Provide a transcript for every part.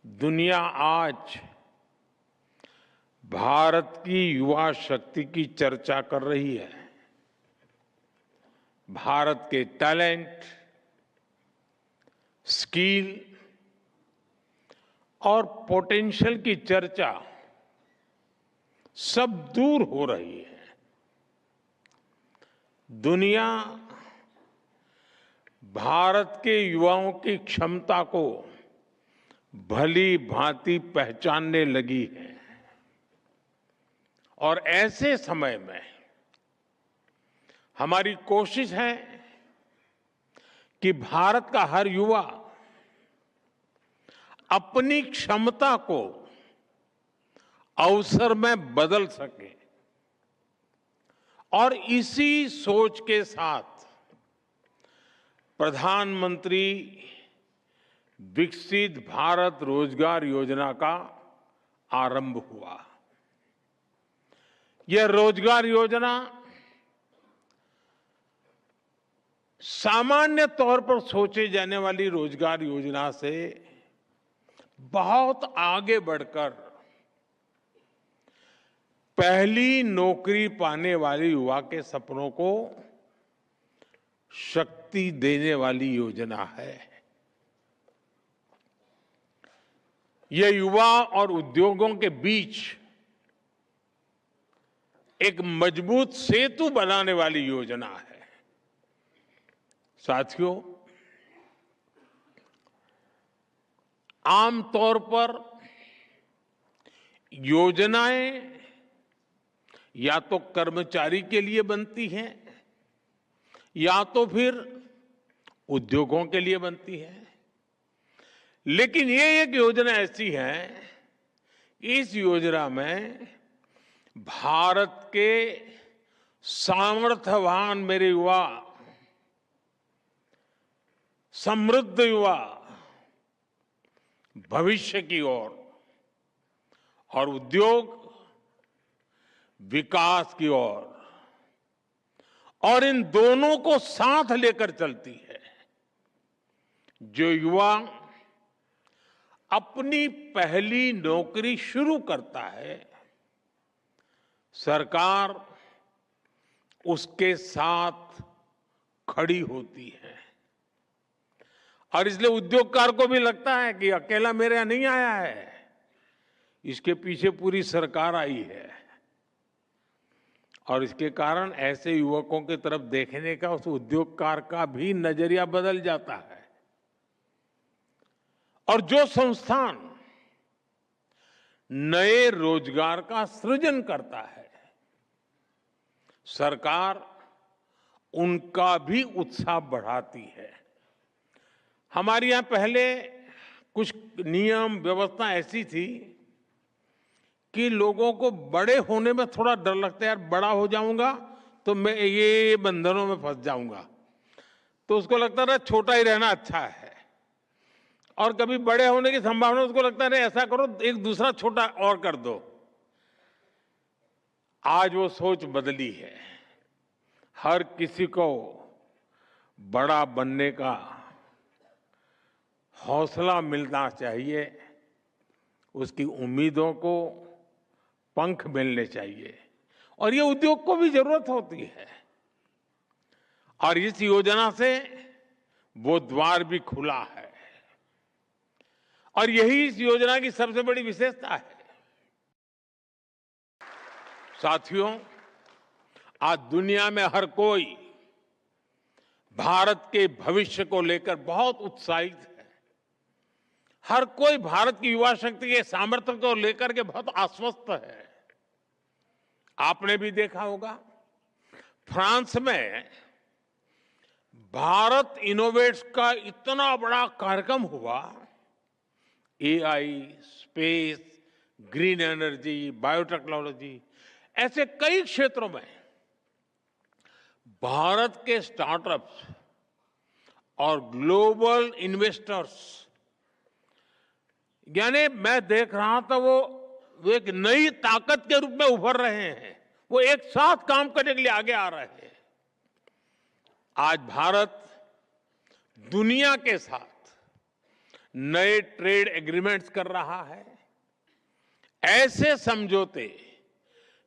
दुनिया आज भारत की युवा शक्ति की चर्चा कर रही है। भारत के टैलेंट, स्किल और पोटेंशियल की चर्चा सब दूर हो रही है। दुनिया भारत के युवाओं की क्षमता को भली भांति पहचानने लगी है और ऐसे समय में हमारी कोशिश है कि भारत का हर युवा अपनी क्षमता को अवसर में बदल सके और इसी सोच के साथ प्रधानमंत्री विकसित भारत रोजगार योजना का आरंभ हुआ। यह रोजगार योजना सामान्य तौर पर सोचे जाने वाली रोजगार योजना से बहुत आगे बढ़कर पहली नौकरी पाने वाले युवा के सपनों को शक्ति देने वाली योजना है। यह युवा और उद्योगों के बीच एक मजबूत सेतु बनाने वाली योजना है। साथियों, आमतौर पर योजनाएं या तो कर्मचारी के लिए बनती हैं या तो फिर उद्योगों के लिए बनती है। लेकिन ये एक योजना ऐसी है, इस योजना में भारत के सामर्थ्यवान मेरे युवा, समृद्ध युवा भविष्य की ओर और उद्योग विकास की ओर और इन दोनों को साथ लेकर चलती है। जो युवा अपनी पहली नौकरी शुरू करता है, सरकार उसके साथ खड़ी होती है और इसलिए उद्योगकार को भी लगता है कि अकेला मेरे यहां नहीं आया है, इसके पीछे पूरी सरकार आई है। और इसके कारण ऐसे युवकों की तरफ देखने का उस उद्योगकार का भी नजरिया बदल जाता है। और जो संस्थान नए रोजगार का सृजन करता है, सरकार उनका भी उत्साह बढ़ाती है। हमारे यहां पहले कुछ नियम व्यवस्था ऐसी थी कि लोगों को बड़े होने में थोड़ा डर लगता है, यार बड़ा हो जाऊंगा तो मैं ये बंधनों में फंस जाऊंगा, तो उसको लगता था छोटा ही रहना अच्छा है। और कभी बड़े होने की संभावना, उसको लगता है ऐसा करो एक दूसरा छोटा और कर दो। आज वो सोच बदली है। हर किसी को बड़ा बनने का हौसला मिलना चाहिए, उसकी उम्मीदों को पंख मिलने चाहिए और ये उद्योग को भी जरूरत होती है। और इस योजना से वो द्वार भी खुला है और यही इस योजना की सबसे बड़ी विशेषता है। साथियों, आज दुनिया में हर कोई भारत के भविष्य को लेकर बहुत उत्साहित है। हर कोई भारत की युवा शक्ति के सामर्थ्य को लेकर के बहुत आश्वस्त है। आपने भी देखा होगा, फ्रांस में भारत इनोवेट्स का इतना बड़ा कार्यक्रम हुआ। AI, space, green energy, biotechnology, ऐसे कई क्षेत्रों में भारत के स्टार्टअप्स और ग्लोबल इन्वेस्टर्स, यानी मैं देख रहा था वो एक नई ताकत के रूप में उभर रहे हैं। वो एक साथ काम करने के लिए आगे आ रहे हैं। आज भारत दुनिया के साथ नए ट्रेड एग्रीमेंट्स कर रहा है। ऐसे समझौते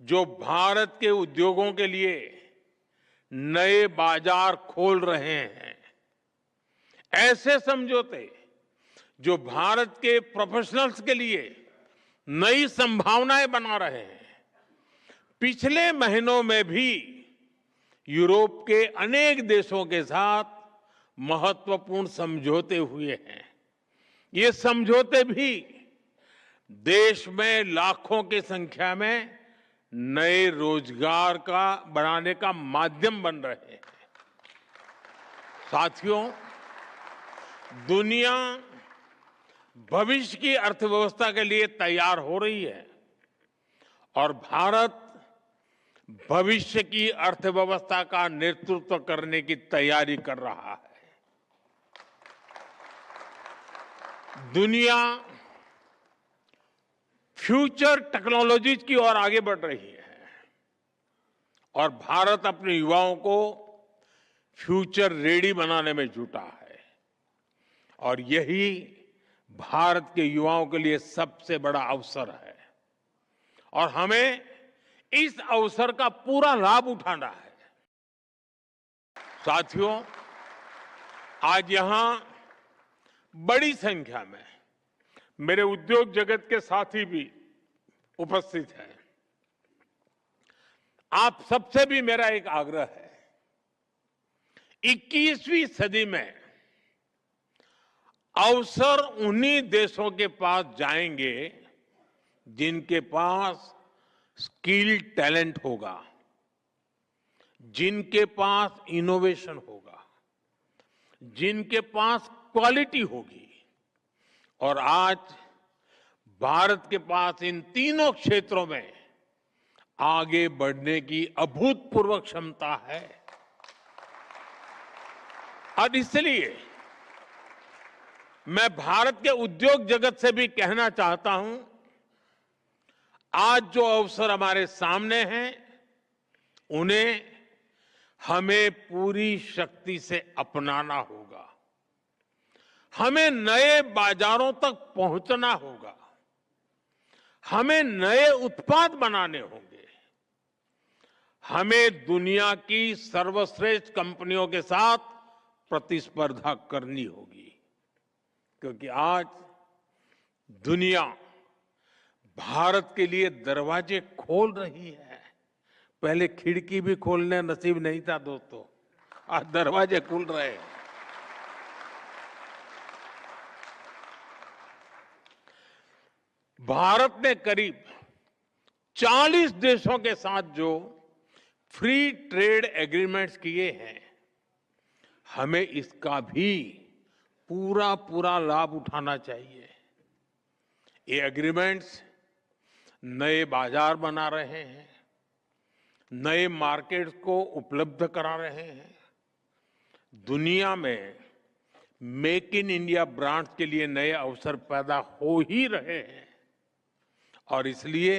जो भारत के उद्योगों के लिए नए बाजार खोल रहे हैं, ऐसे समझौते जो भारत के प्रोफेशनल्स के लिए नई संभावनाएं बना रहे हैं। पिछले महीनों में भी यूरोप के अनेक देशों के साथ महत्वपूर्ण समझौते हुए हैं। ये समझौते भी देश में लाखों की संख्या में नए रोजगार का बनाने का माध्यम बन रहे हैं। साथियों, दुनिया भविष्य की अर्थव्यवस्था के लिए तैयार हो रही है और भारत भविष्य की अर्थव्यवस्था का नेतृत्व करने की तैयारी कर रहा है। दुनिया फ्यूचर टेक्नोलॉजीज की ओर आगे बढ़ रही है और भारत अपने युवाओं को फ्यूचर रेडी बनाने में जुटा है और यही भारत के युवाओं के लिए सबसे बड़ा अवसर है और हमें इस अवसर का पूरा लाभ उठाना है। साथियों, आज यहां बड़ी संख्या में मेरे उद्योग जगत के साथी भी उपस्थित हैं। आप सबसे भी मेरा एक आग्रह है, 21वीं सदी में अवसर उन्हीं देशों के पास जाएंगे जिनके पास स्किल टैलेंट होगा, जिनके पास इनोवेशन होगा, जिनके पास क्वालिटी होगी। और आज भारत के पास इन तीनों क्षेत्रों में आगे बढ़ने की अभूतपूर्व क्षमता है और इसलिए मैं भारत के उद्योग जगत से भी कहना चाहता हूं, आज जो अवसर हमारे सामने हैं उन्हें हमें पूरी शक्ति से अपनाना होगा। हमें नए बाजारों तक पहुंचना होगा, हमें नए उत्पाद बनाने होंगे, हमें दुनिया की सर्वश्रेष्ठ कंपनियों के साथ प्रतिस्पर्धा करनी होगी, क्योंकि आज दुनिया भारत के लिए दरवाजे खोल रही है। पहले खिड़की भी खोलने नसीब नहीं था दोस्तों, आज दरवाजे खुल रहे हैं। भारत ने करीब 40 देशों के साथ जो फ्री ट्रेड एग्रीमेंट्स किए हैं, हमें इसका भी पूरा पूरा लाभ उठाना चाहिए। ये एग्रीमेंट्स नए बाजार बना रहे हैं, नए मार्केट्स को उपलब्ध करा रहे हैं, दुनिया में मेक इन इंडिया ब्रांड्स के लिए नए अवसर पैदा हो ही रहे हैं और इसलिए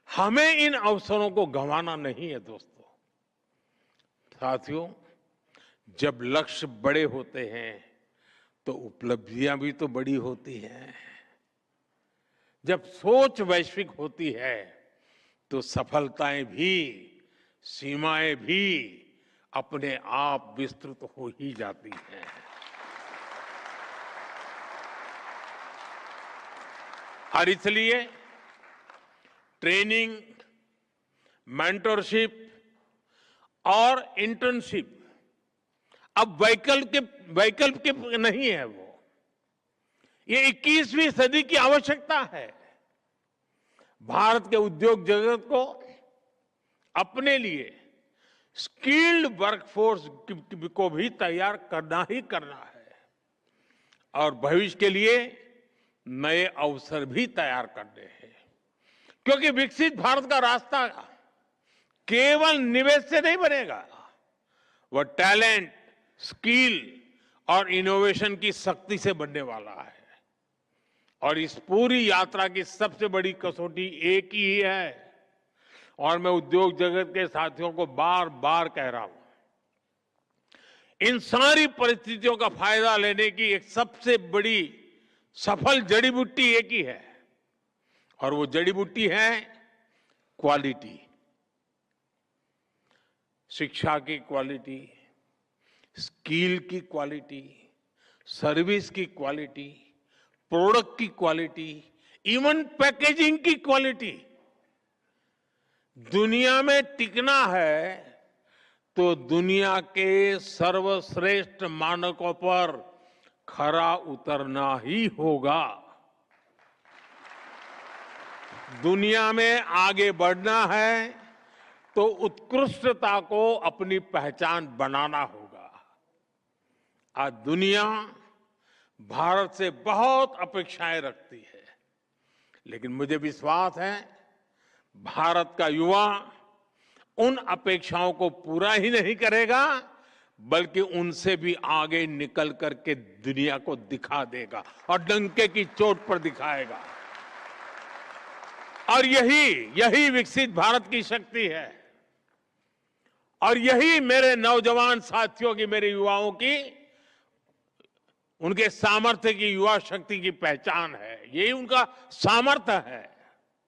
हमें इन अवसरों को गंवाना नहीं है। दोस्तों, साथियों, जब लक्ष्य बड़े होते हैं तो उपलब्धियां भी तो बड़ी होती हैं। जब सोच वैश्विक होती है तो सफलताएं भी, सीमाएं भी अपने आप विस्तृत हो ही जाती हैं। और इसलिए ट्रेनिंग, मेंटरशिप और इंटर्नशिप अब वैकल्पिक नहीं है। वो ये 21वीं सदी की आवश्यकता है। भारत के उद्योग जगत को अपने लिए स्किल्ड वर्कफोर्स को भी तैयार करना ही करना है और भविष्य के लिए नए अवसर भी तैयार करने हैं, क्योंकि विकसित भारत का रास्ता केवल निवेश से नहीं बनेगा, वह टैलेंट, स्किल और इनोवेशन की शक्ति से बनने वाला है। और इस पूरी यात्रा की सबसे बड़ी कसौटी एक ही है और मैं उद्योग जगत के साथियों को बार बार कह रहा हूं, इन सारी परिस्थितियों का फायदा लेने की एक सबसे बड़ी सफल जड़ी बूटी एक ही है और वो जड़ी बूटी है क्वालिटी। शिक्षा की क्वालिटी, स्किल की क्वालिटी, सर्विस की क्वालिटी, प्रोडक्ट की क्वालिटी, इवन पैकेजिंग की क्वालिटी। दुनिया में टिकना है तो दुनिया के सर्वश्रेष्ठ मानकों पर खरा उतरना ही होगा। दुनिया में आगे बढ़ना है तो उत्कृष्टता को अपनी पहचान बनाना होगा। आज दुनिया भारत से बहुत अपेक्षाएं रखती है, लेकिन मुझे विश्वास है भारत का युवा उन अपेक्षाओं को पूरा ही नहीं करेगा, बल्कि उनसे भी आगे निकल करके दुनिया को दिखा देगा और डंके की चोट पर दिखाएगा। और यही विकसित भारत की शक्ति है और यही मेरे नौजवान साथियों की, मेरे युवाओं की, उनके सामर्थ्य की, युवा शक्ति की पहचान है। यही उनका सामर्थ्य है।